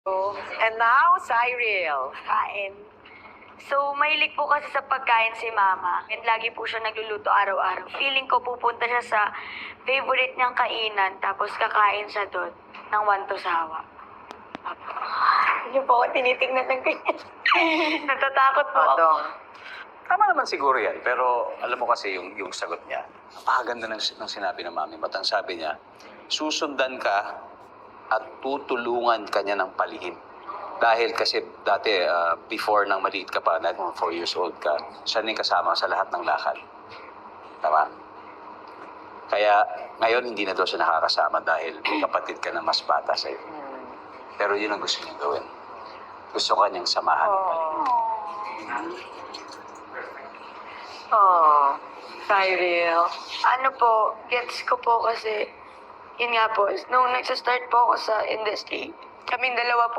And now, Cyril. Kain. So, mahilig po kasi sa pagkain si Mama. And lagi po siya nagluluto araw-araw. Feeling ko pupunta siya sa favorite niyang kainan, tapos kakain siya doon ng wanto sawa. Hindi po ako tinitingnan ng ganyan. Natatakot po ako. Dong. Tama naman siguro yan, pero alam mo kasi yung sagot niya. Napakaganda ng sinabi ng mami. Ang sabi niya, susundan ka at tutulungan ka niya ng palihim. Dahil kasi dati, before nang maliit ka pa, like 4 years old ka, siya rin kasama sa lahat ng lakad. Tama? Kaya ngayon hindi na daw siya nakakasama dahil may kapatid ka na mas bata sa'yo. Pero yun ang gusto niya gawin. Gusto ka niyang samahan. Oh, Cyril. Ano po, gets ko po kasi, yun nga po, nung nagsastart po ako sa industry, kaming dalawa po